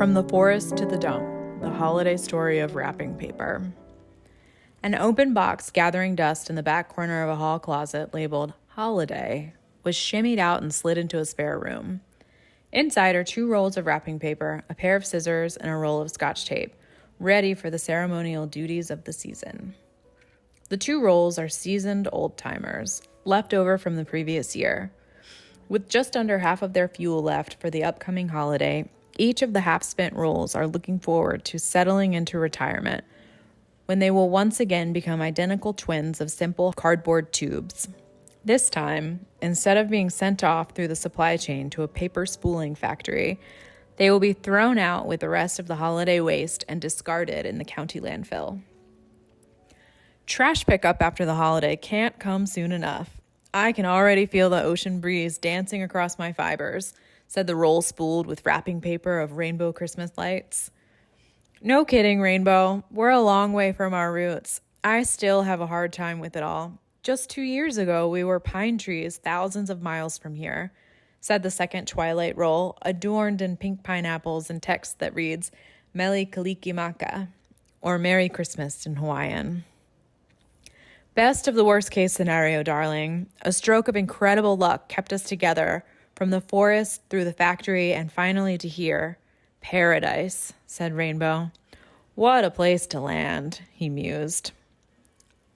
From the Forest to the Dump, the holiday story of wrapping paper. An open box gathering dust in the back corner of a hall closet labeled Holiday was shimmied out and slid into a spare room. Inside are 2 rolls of wrapping paper, a pair of scissors, and a roll of Scotch tape, ready for the ceremonial duties of the season. The 2 rolls are seasoned old-timers, left over from the previous year. With just under half of their fuel left for the upcoming holiday, each of the half-spent rolls are looking forward to settling into retirement, when they will once again become identical twins of simple cardboard tubes. This time, instead of being sent off through the supply chain to a paper spooling factory, they will be thrown out with the rest of the holiday waste and discarded in the county landfill. Trash pickup after the holiday can't come soon enough. I can already feel the ocean breeze dancing across my fibers, said the roll spooled with wrapping paper of rainbow Christmas lights. No kidding, Rainbow. We're a long way from our roots. I still have a hard time with it all. Just 2 years ago, we were pine trees thousands of miles from here, said the second Twilight roll, adorned in pink pineapples and text that reads, Mele Kalikimaka, or Merry Christmas in Hawaiian. Best of the worst case scenario, darling. A stroke of incredible luck kept us together, from the forest through the factory and finally to here. Paradise, said Rainbow. What a place to land, he mused.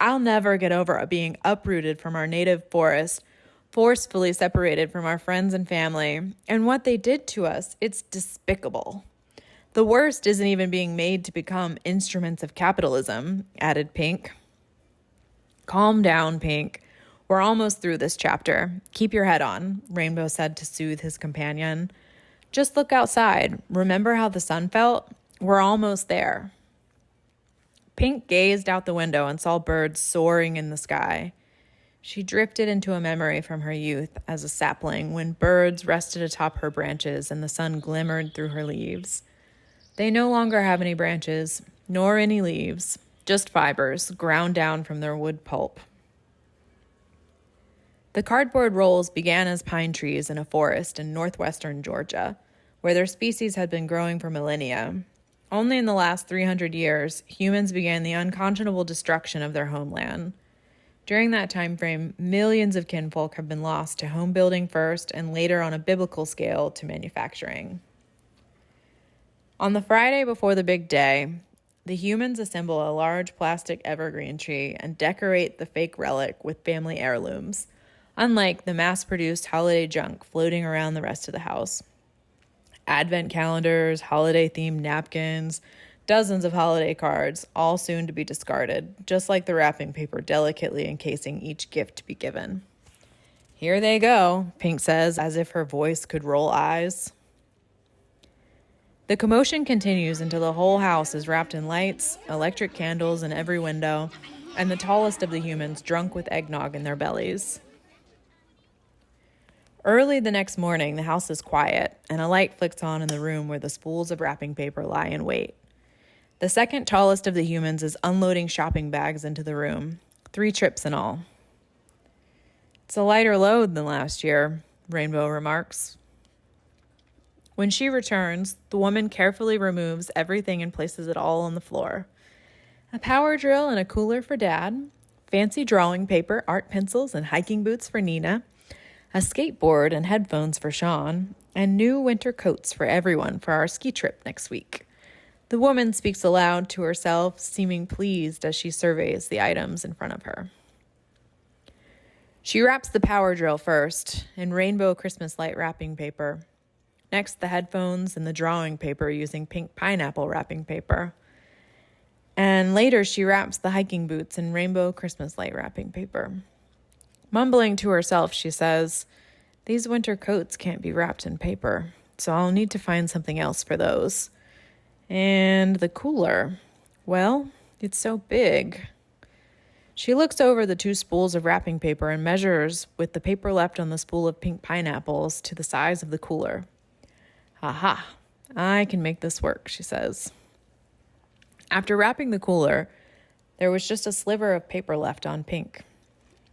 I'll never get over being uprooted from our native forest, forcefully separated from our friends and family, and what they did to us, it's despicable. The worst isn't even being made to become instruments of capitalism, added Pink. Calm down, Pink. We're almost through this chapter. Keep your head on, Rainbow said to soothe his companion. Just look outside. Remember how the sun felt? We're almost there. Pink gazed out the window and saw birds soaring in the sky. She drifted into a memory from her youth as a sapling when birds rested atop her branches and the sun glimmered through her leaves. They no longer have any branches, nor any leaves, just fibers ground down from their wood pulp. The cardboard rolls began as pine trees in a forest in northwestern Georgia, where their species had been growing for millennia. Only in the last 300 years, humans began the unconscionable destruction of their homeland. During that time frame, millions of kinfolk have been lost to home building first and later on a biblical scale to manufacturing. On the Friday before the big day, the humans assemble a large plastic evergreen tree and decorate the fake relic with family heirlooms, unlike the mass-produced holiday junk floating around the rest of the house. Advent calendars, holiday-themed napkins, dozens of holiday cards, all soon to be discarded, just like the wrapping paper delicately encasing each gift to be given. Here they go, Pink says, as if her voice could roll eyes. The commotion continues until the whole house is wrapped in lights, electric candles in every window, and the tallest of the humans drunk with eggnog in their bellies. Early the next morning, the house is quiet, and a light flicks on in the room where the spools of wrapping paper lie in wait. The second tallest of the humans is unloading shopping bags into the room, 3 trips in all. It's a lighter load than last year, Rainbow remarks. When she returns, the woman carefully removes everything and places it all on the floor. A power drill and a cooler for Dad, fancy drawing paper, art pencils, and hiking boots for Nina, a skateboard and headphones for Sean, and new winter coats for everyone for our ski trip next week. The woman speaks aloud to herself, seeming pleased as she surveys the items in front of her. She wraps the power drill first in rainbow Christmas light wrapping paper. Next, the headphones and the drawing paper using pink pineapple wrapping paper. And later, she wraps the hiking boots in rainbow Christmas light wrapping paper. Mumbling to herself, she says, "These winter coats can't be wrapped in paper, so I'll need to find something else for those. And the cooler, well, it's so big." She looks over the 2 spools of wrapping paper and measures with the paper left on the spool of pink pineapples to the size of the cooler. "Aha, I can make this work," she says. After wrapping the cooler, there was just a sliver of paper left on Pink.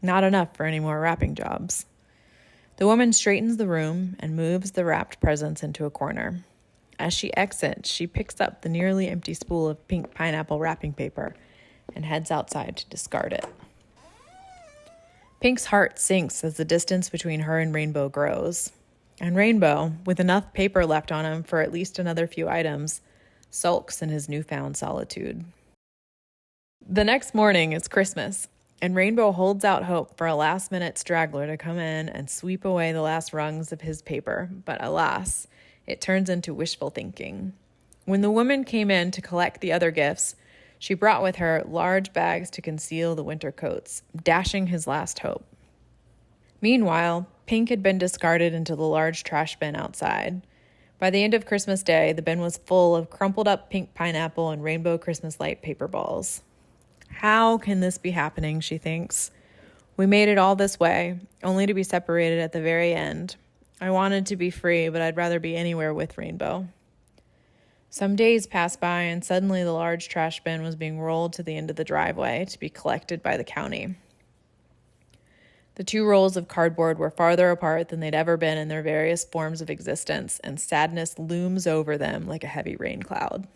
Not enough for any more wrapping jobs. The woman straightens the room and moves the wrapped presents into a corner. As she exits, she picks up the nearly empty spool of pink pineapple wrapping paper and heads outside to discard it. Pink's heart sinks as the distance between her and Rainbow grows. And Rainbow, with enough paper left on him for at least another few items, sulks in his newfound solitude. The next morning is Christmas, and Rainbow holds out hope for a last-minute straggler to come in and sweep away the last rungs of his paper, but alas, it turns into wishful thinking. When the woman came in to collect the other gifts, she brought with her large bags to conceal the winter coats, dashing his last hope. Meanwhile, Pink had been discarded into the large trash bin outside. By the end of Christmas Day, the bin was full of crumpled up pink pineapple and rainbow Christmas light paper balls. How can this be happening, she thinks. We made it all this way, only to be separated at the very end. I wanted to be free, but I'd rather be anywhere with Rainbow. Some days passed by, and suddenly the large trash bin was being rolled to the end of the driveway to be collected by the county. The two rolls of cardboard were farther apart than they'd ever been in their various forms of existence, and sadness looms over them like a heavy rain cloud.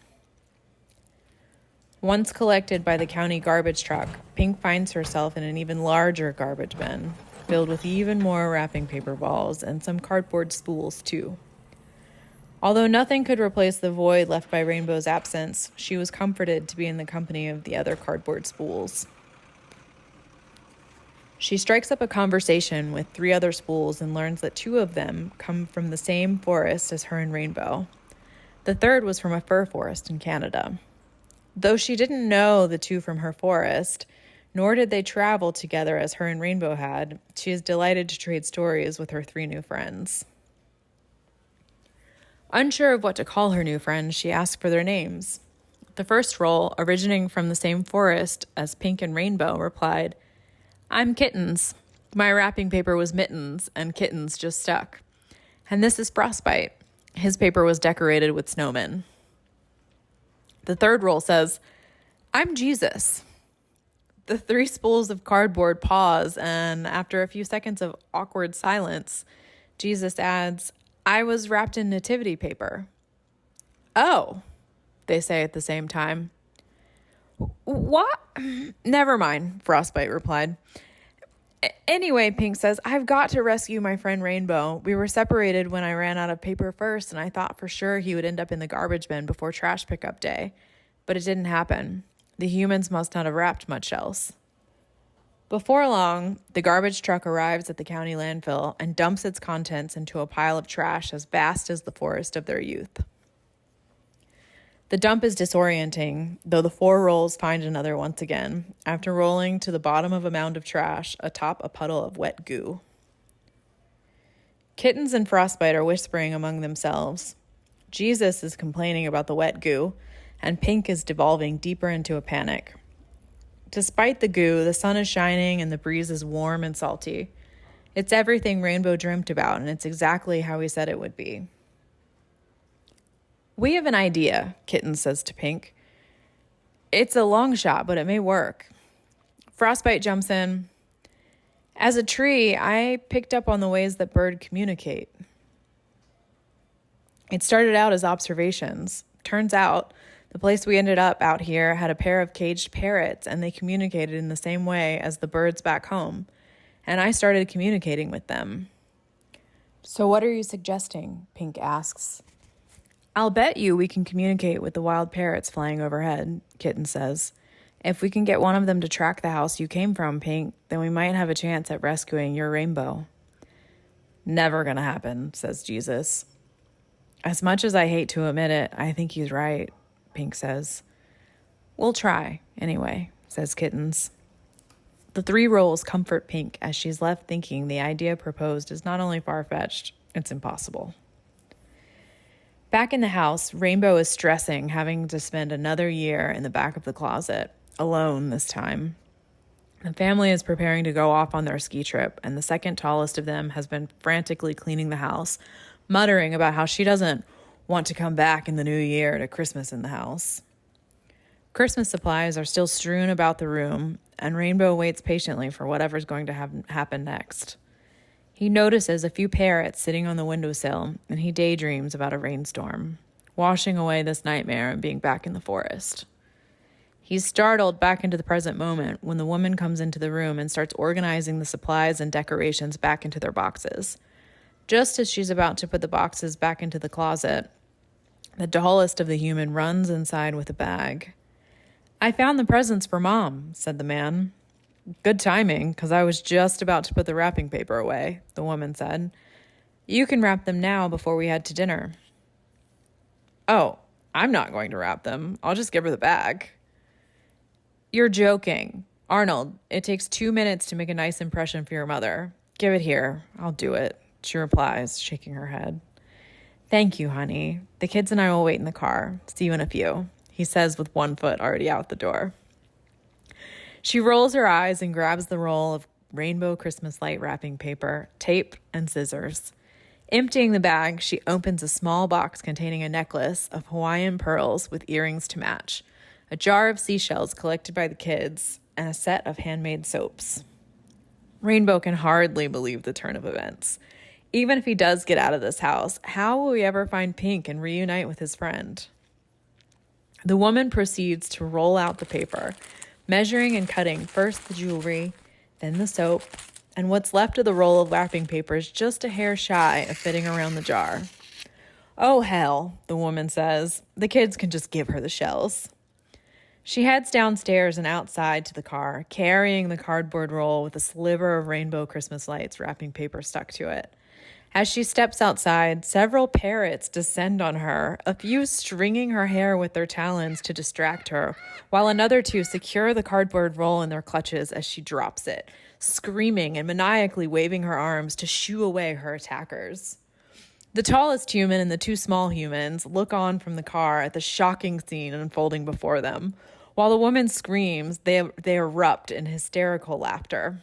Once collected by the county garbage truck, Pink finds herself in an even larger garbage bin, filled with even more wrapping paper balls and some cardboard spools, too. Although nothing could replace the void left by Rainbow's absence, she was comforted to be in the company of the other cardboard spools. She strikes up a conversation with 3 other spools and learns that 2 of them come from the same forest as her and Rainbow. The third was from a fir forest in Canada. Though she didn't know the 2 from her forest, nor did they travel together as her and Rainbow had, she is delighted to trade stories with her 3 new friends. Unsure of what to call her new friends, she asked for their names. The first roll, originating from the same forest as Pink and Rainbow, replied, "I'm Kittens. My wrapping paper was Mittens, and Kittens just stuck. And this is Frostbite. His paper was decorated with snowmen." The third roll says, "I'm Jesus." The 3 spools of cardboard pause, and after a few seconds of awkward silence, Jesus adds, "I was wrapped in nativity paper." "Oh," they say at the same time. "What?" "Never mind," Frostbite replied. "Anyway," Pink says, "I've got to rescue my friend Rainbow. We were separated when I ran out of paper first, and I thought for sure he would end up in the garbage bin before trash pickup day. But it didn't happen. The humans must not have wrapped much else." Before long, the garbage truck arrives at the county landfill and dumps its contents into a pile of trash as vast as the forest of their youth. The dump is disorienting, though the 4 rolls find another once again, after rolling to the bottom of a mound of trash atop a puddle of wet goo. Kittens and Frostbite are whispering among themselves. Jesus is complaining about the wet goo, and Pink is devolving deeper into a panic. Despite the goo, the sun is shining and the breeze is warm and salty. It's everything Rainbow dreamt about, and it's exactly how he said it would be. "We have an idea," Kitten says to Pink. "It's a long shot, but it may work." Frostbite jumps in. "As a tree, I picked up on the ways that birds communicate. It started out as observations. Turns out, the place we ended up out here had a pair of caged parrots, and they communicated in the same way as the birds back home. And I started communicating with them." "So what are you suggesting?" Pink asks. "I'll bet you we can communicate with the wild parrots flying overhead," Kitten says. "If we can get one of them to track the house you came from, Pink, then we might have a chance at rescuing your Rainbow." "Never gonna happen," says Jesus. "As much as I hate to admit it, I think he's right," Pink says. "We'll try, anyway," says Kittens. The 3 rolls comfort Pink as she's left thinking the idea proposed is not only far-fetched, it's impossible. Back in the house, Rainbow is stressing having to spend another year in the back of the closet, alone this time. The family is preparing to go off on their ski trip, and the second tallest of them has been frantically cleaning the house, muttering about how she doesn't want to come back in the new year to Christmas in the house. Christmas supplies are still strewn about the room, and Rainbow waits patiently for whatever's going to happen next. He notices a few parrots sitting on the windowsill, and he daydreams about a rainstorm. washing away this nightmare and being back in the forest. He's startled back into the present moment when the woman comes into the room and starts organizing the supplies and decorations back into their boxes. Just as she's about to put the boxes back into the closet, the tallest of the human runs inside with a bag. "I found the presents for Mom," said the man. "Good timing, because I was just about to put the wrapping paper away," the woman said. "You can wrap them now before we head to dinner." "Oh, I'm not going to wrap them. I'll just give her the bag." "You're joking. Arnold, it takes 2 minutes to make a nice impression for your mother. Give it here. I'll do it," she replies, shaking her head. "Thank you, honey. The kids and I will wait in the car. See you in a few," he says with one foot already out the door. She rolls her eyes and grabs the roll of rainbow Christmas light wrapping paper, tape, and scissors. Emptying the bag, she opens a small box containing a necklace of Hawaiian pearls with earrings to match, a jar of seashells collected by the kids, and a set of handmade soaps. Rainbow can hardly believe the turn of events. Even if he does get out of this house, how will he ever find Pink and reunite with his friend? The woman proceeds to roll out the paper, measuring and cutting first the jewelry, then the soap, and what's left of the roll of wrapping paper is just a hair shy of fitting around the jar. "Oh, hell," the woman says. "The kids can just give her the shells." She heads downstairs and outside to the car, carrying the cardboard roll with a sliver of rainbow Christmas lights wrapping paper stuck to it. As she steps outside, several parrots descend on her, a few stringing her hair with their talons to distract her, while another two secure the cardboard roll in their clutches as she drops it, screaming and maniacally waving her arms to shoo away her attackers. The tallest human and the two small humans look on from the car at the shocking scene unfolding before them. While the woman screams, they erupt in hysterical laughter.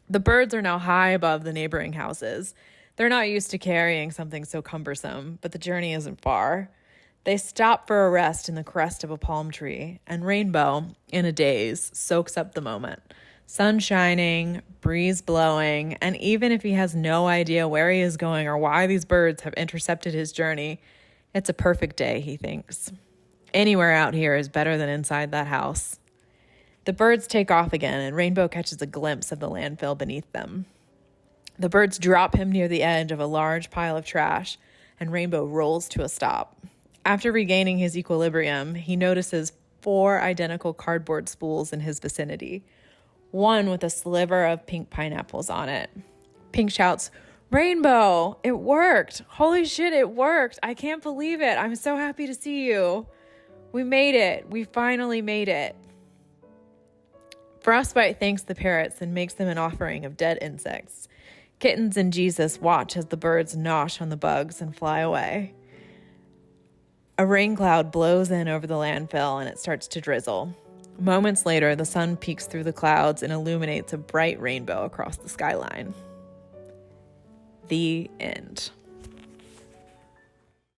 The birds are now high above the neighboring houses. They're not used to carrying something so cumbersome, but the journey isn't far. They stop for a rest in the crest of a palm tree, and Rainbow, in a daze, soaks up the moment. Sun shining, breeze blowing, and even if he has no idea where he is going or why these birds have intercepted his journey, it's a perfect day, he thinks. Anywhere out here is better than inside that house. The birds take off again, and Rainbow catches a glimpse of the landfill beneath them. The birds drop him near the edge of a large pile of trash, and Rainbow rolls to a stop. After regaining his equilibrium, he notices 4 identical cardboard spools in his vicinity, one with a sliver of pink pineapples on it. Pink shouts, "Rainbow, it worked! Holy shit, it worked! I can't believe it! I'm so happy to see you! We made it! We finally made it!" Frostbite thanks the parrots and makes them an offering of dead insects. Kittens and Jesus watch as the birds nosh on the bugs and fly away. A rain cloud blows in over the landfill and it starts to drizzle. Moments later, the sun peeks through the clouds and illuminates a bright rainbow across the skyline. The end.